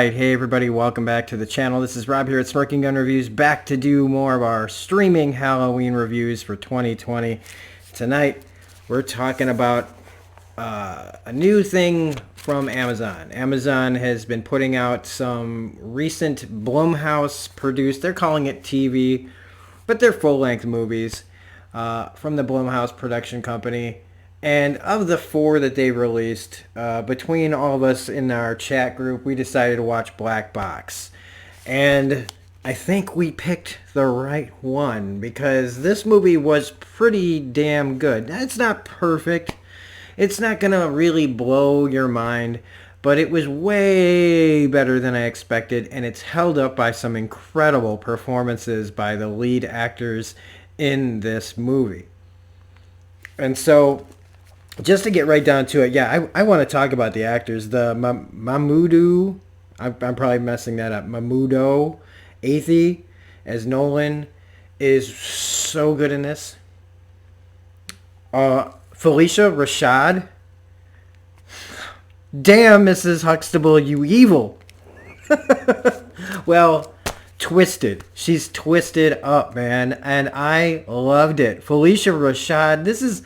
Alright, hey everybody, welcome back to the channel. This is Rob here at Smirking Gun Reviews, back to do more of our streaming Halloween reviews for 2020. Tonight, we're talking about a new thing from Amazon. Amazon has been putting out some recent Blumhouse produced, they're calling it TV, but they're full-length movies from the Blumhouse production company. And of the four that they released, between all of us in our chat group, we decided to watch Black Box. And I think we picked the right one because this movie was pretty damn good. It's not perfect. It's not going to really blow your mind, but it was way better than I expected, and it's held up by some incredible performances by the lead actors in this movie. And so, just to get right down to it, yeah, I want to talk about the actors. The Mamoudou, I'm probably messing that up, Mahmoud Athie as Nolan is so good in this. Phylicia Rashad, damn, Mrs. Huxtable, you evil. Well, twisted. She's twisted up, man, and I loved it. Phylicia Rashad, this is...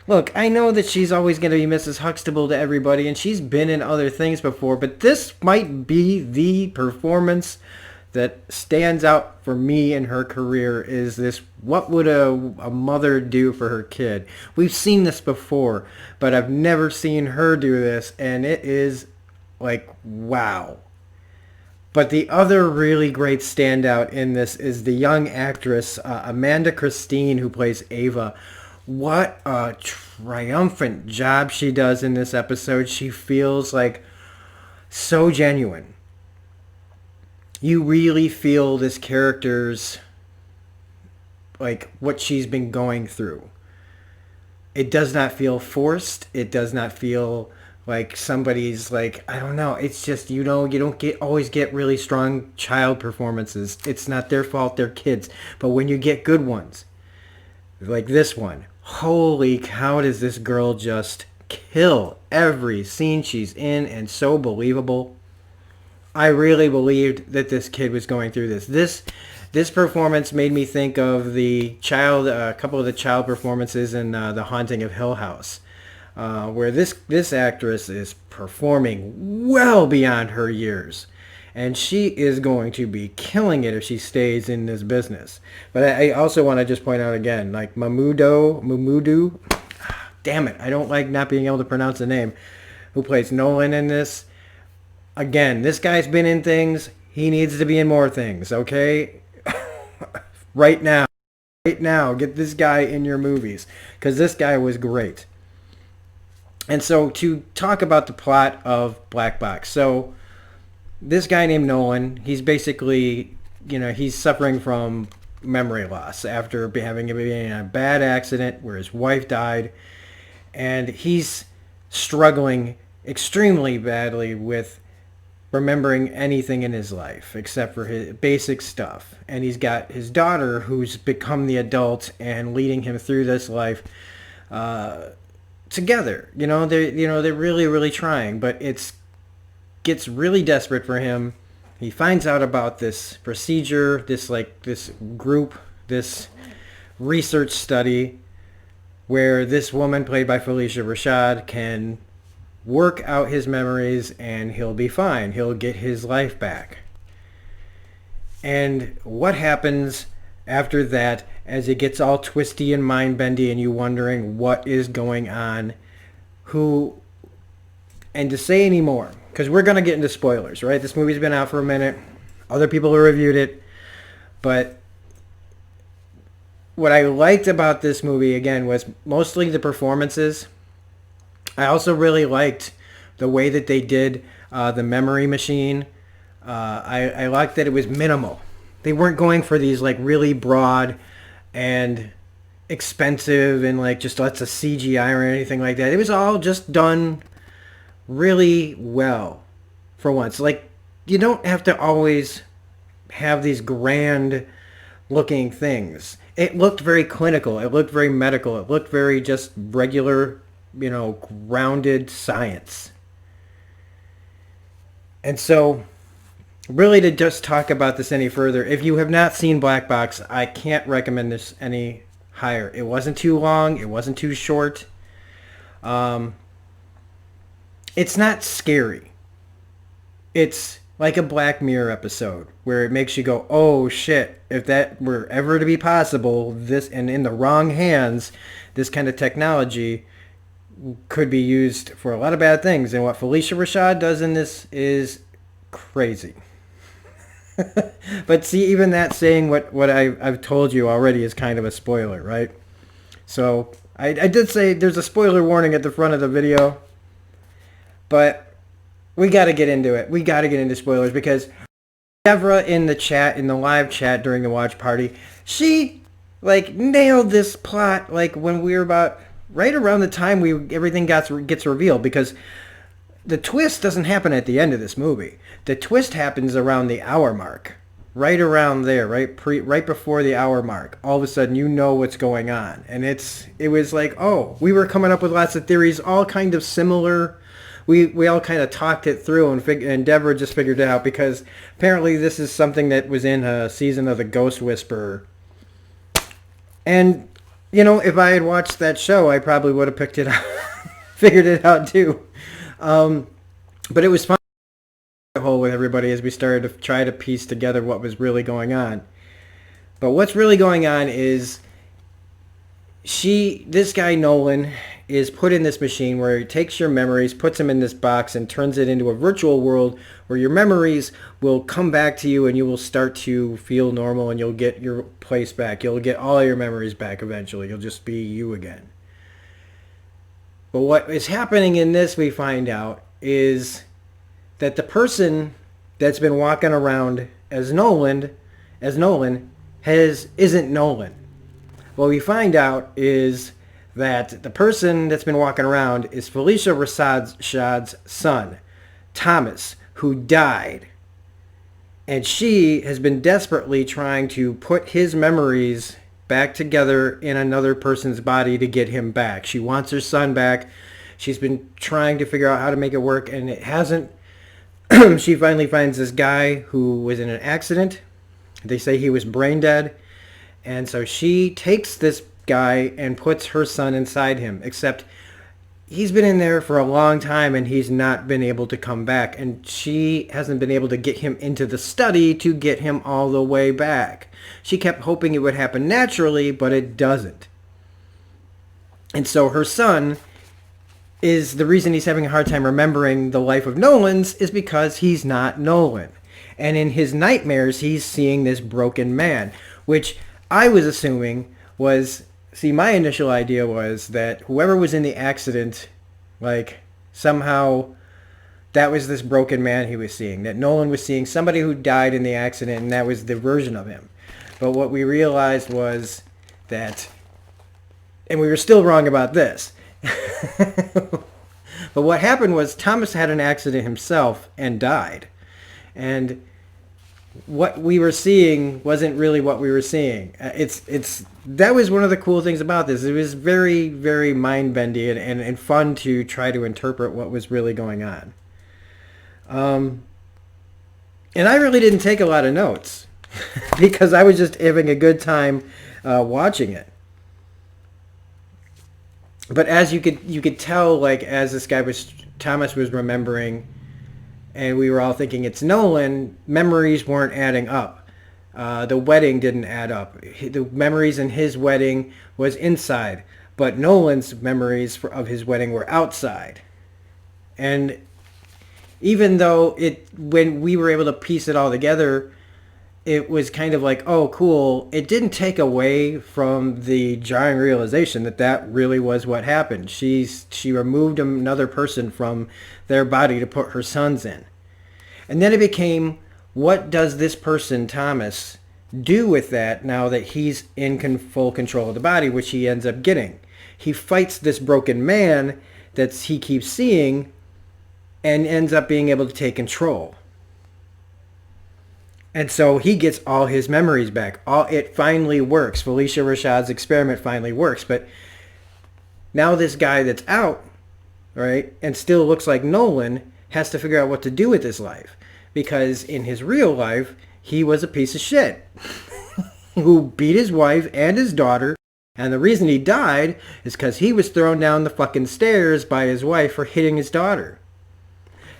Look, I know that she's always going to be Mrs. Huxtable to everybody, and she's been in other things before, but this might be the performance that stands out for me in her career. Is this, what would a mother do for her kid? We've seen this before, but I've never seen her do this, and it is like, wow. But the other really great standout in this is the young actress, Amanda Christine, who plays Ava. What a triumphant job she does in this episode. She feels like so genuine. You really feel this character's, like, what she's been going through. It does not feel forced. It does not feel like somebody's, like, I don't know. It's just, you know, you don't always get really strong child performances. It's not their fault. They're kids. But when you get good ones, like this one, holy cow, does this girl just kill every scene she's in, and so believable. I really believed that this kid was going through this. This performance made me think of the child, a couple of the child performances in The Haunting of Hill House, where this actress is performing well beyond her years. And she is going to be killing it if she stays in this business. But I also want to just point out again, like Mamoudou, damn it, I don't like not being able to pronounce the name, who plays Nolan in this. Again, this guy's been in things. He needs to be in more things, okay? Right now, get this guy in your movies, because this guy was great. And so to talk about the plot of Black Box, so this guy named Nolan, he's basically, you know, he's suffering from memory loss after having been in a bad accident where his wife died, and he's struggling extremely badly with remembering anything in his life except for his basic stuff. And he's got his daughter who's become the adult and leading him through this life together. They're really, really trying, but it's gets really desperate for him. He finds out about this procedure, this group, this research study where this woman played by Phylicia Rashad can work out his memories and he'll be fine. He'll get his life back. And what happens after that, as it gets all twisty and mind-bendy and you wondering what is going on, and to say any more, because we're going to get into spoilers, right? This movie's been out for a minute. Other people have reviewed it. But what I liked about this movie, again, was mostly the performances. I also really liked the way that they did the memory machine. I liked that it was minimal. They weren't going for these, like, really broad and expensive and, like, just lots of CGI or anything like that. It was all just done really well for once. Like, you don't have to always have these grand looking things. It looked very clinical. It looked very medical. It looked very just regular, grounded science. And so really to just talk about this any further, if you have not seen Black Box, I can't recommend this any higher. It wasn't too long. It wasn't too short. Um, it's not scary. It's like a Black Mirror episode where it makes you go, oh shit, if that were ever to be possible, this, and in the wrong hands, this kind of technology could be used for a lot of bad things. And what Phylicia Rashad does in this is crazy. But see, even that saying what I've told you already is kind of a spoiler, right? So I did say there's a spoiler warning at the front of the video, but we got to get into it. We got to get into spoilers because Devra in the chat, in the live chat during the watch party, she like nailed this plot like when we were about right around the time everything gets revealed, because the twist doesn't happen at the end of this movie. The twist happens around the hour mark. Right around there, right before the hour mark. All of a sudden you know what's going on. And it was like, oh, we were coming up with lots of theories, all kind of similar. We all kind of talked it through, and Deborah just figured it out because apparently this is something that was in a season of The Ghost Whisperer. And, you know, if I had watched that show, I probably would have picked it out, figured it out too. But it was fun hole with everybody as we started to try to piece together what was really going on. But what's really going on is this guy Nolan is put in this machine where he takes your memories, puts them in this box, and turns it into a virtual world where your memories will come back to you and you will start to feel normal and you'll get your place back. You'll get all your memories back eventually. You'll just be you again. But what is happening in this, we find out, is that the person that's been walking around as Nolan isn't Nolan. What we find out is that the person that's been walking around is Phylicia Rashad's son, Thomas, who died. And she has been desperately trying to put his memories back together in another person's body to get him back. She wants her son back. She's been trying to figure out how to make it work, and it hasn't. She finally finds this guy who was in an accident. They say he was brain dead. And so she takes this guy and puts her son inside him, except he's been in there for a long time and he's not been able to come back. And she hasn't been able to get him into the study to get him all the way back. She kept hoping it would happen naturally, but it doesn't. And so her son is the reason he's having a hard time remembering the life of Nolan's is because he's not Nolan. And in his nightmares, he's seeing this broken man, which I was assuming was, see, my initial idea was that whoever was in the accident, like, somehow that was this broken man he was seeing, that Nolan was seeing somebody who died in the accident, and that was the version of him. But what we realized was that, and we were still wrong about this, but what happened was Thomas had an accident himself and died. And what we were seeing wasn't really what we were seeing. That was one of the cool things about this. It was very, very mind-bending and fun to try to interpret what was really going on. And I really didn't take a lot of notes because I was just having a good time watching it. But as you could tell, like, as Thomas was remembering, and we were all thinking it's Nolan, memories weren't adding up. The wedding didn't add up. The memories in his wedding was inside, but Nolan's memories of his wedding were outside. And even though when we were able to piece it all together, it was kind of like, oh, cool. It didn't take away from the jarring realization that really was what happened. She removed another person from their body to put her son's in. And then it became, what does this person, Thomas, do with that now that he's in full control of the body, which he ends up getting? He fights this broken man that he keeps seeing and ends up being able to take control. And so he gets all his memories back. It finally works. Phylicia Rashad's experiment finally works. But now this guy that's out, right, and still looks like Nolan, has to figure out what to do with his life. because in his real life, he was a piece of shit who beat his wife and his daughter. And the reason he died is because he was thrown down the fucking stairs by his wife for hitting his daughter.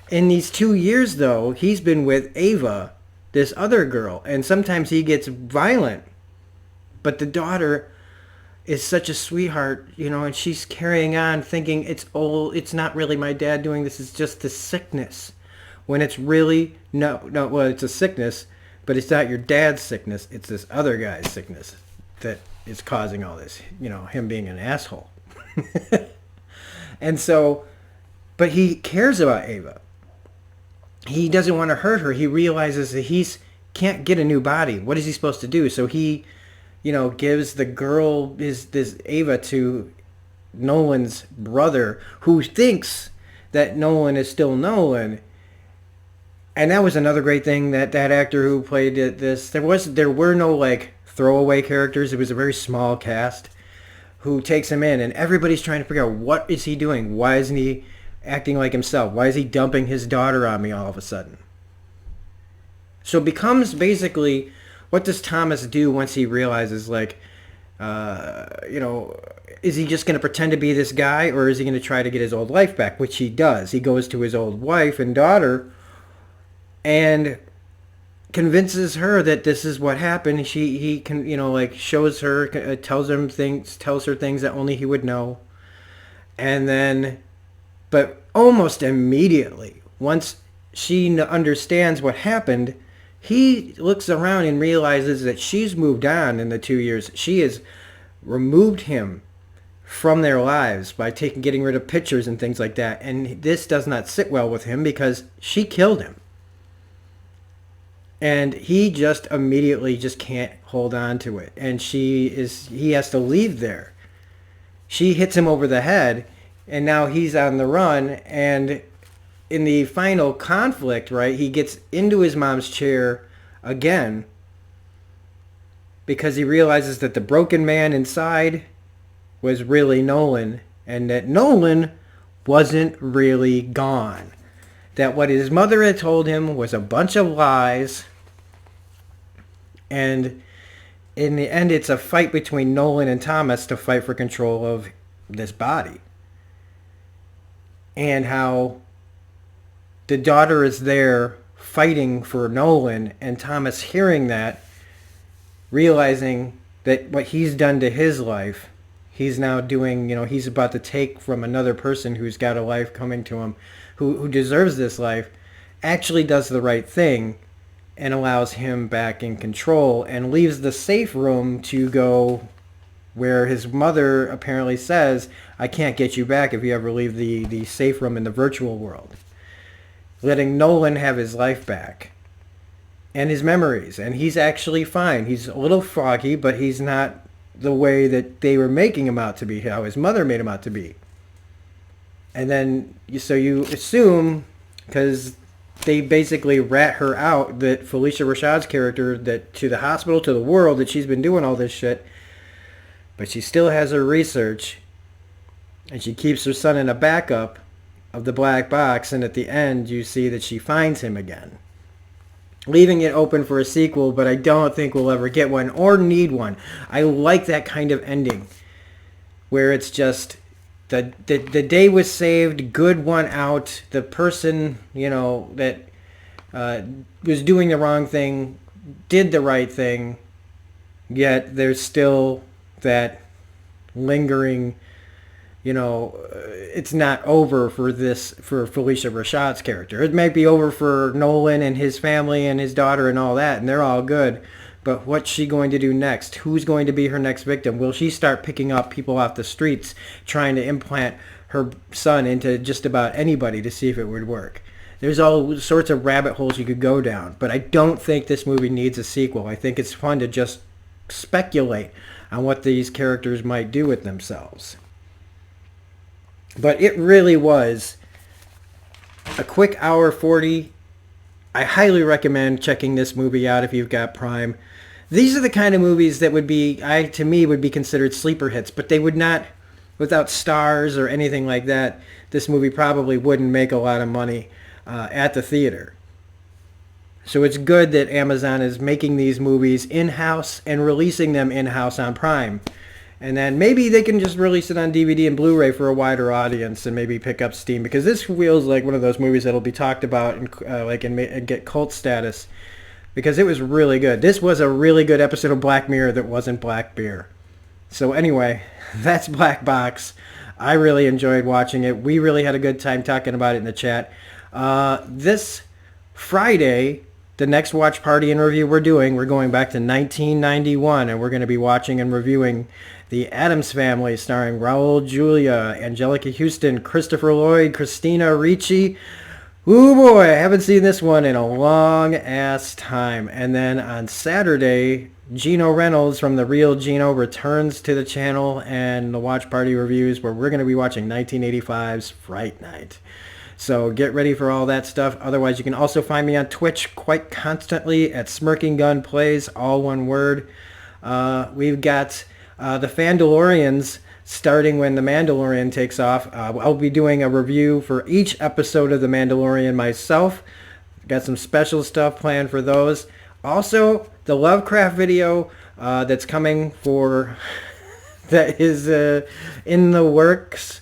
In these 2 years, though, he's been with Ava, this other girl, and sometimes he gets violent. But the daughter is such a sweetheart, and she's carrying on thinking it's not really my dad doing this, it's just the sickness. When it's really, no, well, it's a sickness, but it's not your dad's sickness, it's this other guy's sickness that is causing all this, him being an asshole. And so, but he cares about Ava. He doesn't want to hurt her. He realizes that he can't get a new body. What is he supposed to do? So he, gives the girl, this Ava, to Nolan's brother, who thinks that Nolan is still Nolan. And that was another great thing, that actor who played this. There were no like throwaway characters. It was a very small cast who takes him in, and everybody's trying to figure out, what is he doing? Why isn't he acting like himself? Why is he dumping his daughter on me all of a sudden? So it becomes basically, what does Thomas do once he realizes, like, is he just going to pretend to be this guy, or is he going to try to get his old life back? Which he does. He goes to his old wife and daughter and convinces her that this is what happened. He can, shows her, tells her things that only he would know. And then, but almost immediately, once she understands what happened, he looks around and realizes that she's moved on in the 2 years. She has removed him from their lives by getting rid of pictures and things like that. And this does not sit well with him because she killed him. And he just immediately just can't hold on to it. And he has to leave there. She hits him over the head, and now he's on the run. And in the final conflict, right, he gets into his mom's chair again because he realizes that the broken man inside was really Nolan, and that Nolan wasn't really gone. That what his mother had told him was a bunch of lies. And in the end, it's a fight between Nolan and Thomas to fight for control of this body. And how the daughter is there fighting for Nolan, and Thomas, hearing that, realizing that what he's done to his life, he's now doing, he's about to take from another person who's got a life coming to him, who deserves this life, actually does the right thing and allows him back in control, and leaves the safe room to go where his mother apparently says, I can't get you back if you ever leave the safe room in the virtual world. Letting Nolan have his life back and his memories. And he's actually fine. He's a little foggy, but he's not the way that they were making him out to be, how his mother made him out to be. And then, so you assume, because they basically rat her out, that Phylicia Rashad's character, that to the hospital, to the world, that she's been doing all this shit. But she still has her research, and she keeps her son in a backup of the black box, and at the end you see that she finds him again. Leaving it open for a sequel, but I don't think we'll ever get one or need one. I like that kind of ending, where it's just the day was saved, good won out, the person, that was doing the wrong thing did the right thing, yet there's still that lingering, it's not over for Phylicia Rashad's character. It might be over for Nolan and his family and his daughter and all that, and they're all good. But what's she going to do next? Who's going to be her next victim? Will she start picking up people off the streets, trying to implant her son into just about anybody to see if it would work? There's all sorts of rabbit holes you could go down. But I don't think this movie needs a sequel. I think it's fun to just speculate on what these characters might do with themselves. But it really was a quick hour 40. I highly recommend checking this movie out if you've got Prime. These are the kind of movies that would be, to me, would be considered sleeper hits, but they would not, without stars or anything like that, this movie probably wouldn't make a lot of money at the theater. So it's good that Amazon is making these movies in-house and releasing them in-house on Prime. And then maybe they can just release it on DVD and Blu-ray for a wider audience and maybe pick up steam. Because this feels like one of those movies that'll be talked about and get cult status. Because it was really good. This was a really good episode of Black Mirror that wasn't Black Bear. So anyway, that's Black Box. I really enjoyed watching it. We really had a good time talking about it in the chat. This Friday, the next watch party and review we're going back to 1991, and we're going to be watching and reviewing The Addams Family, starring Raul Julia, Angelica Houston, Christopher Lloyd, Christina Ricci. Ooh boy, I haven't seen this one in a long ass time. And then on Saturday, Gino Reynolds from The Real Gino returns to the channel and the watch party reviews, where we're going to be watching 1985's Fright Night. So get ready for all that stuff. Otherwise, you can also find me on Twitch quite constantly at Smirking Gun Plays, all one word. We've got the Fandalorians starting when The Mandalorian takes off. I'll be doing a review for each episode of The Mandalorian myself. Got some special stuff planned for those. Also, the Lovecraft video that's coming for that is in the works.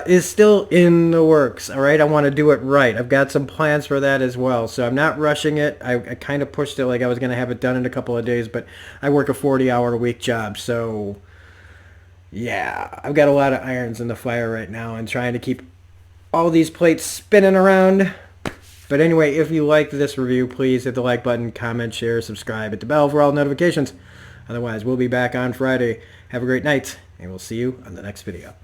Is still in the works, all right? I want to do it right. I've got some plans for that as well, so I'm not rushing it. I kind of pushed it like I was going to have it done in a couple of days, but I work a 40-hour-a-week job, so yeah, I've got a lot of irons in the fire right now and trying to keep all these plates spinning around. But anyway, if you liked this review, please hit the like button, comment, share, subscribe, hit the bell for all notifications. Otherwise, we'll be back on Friday. Have a great night, and we'll see you on the next video.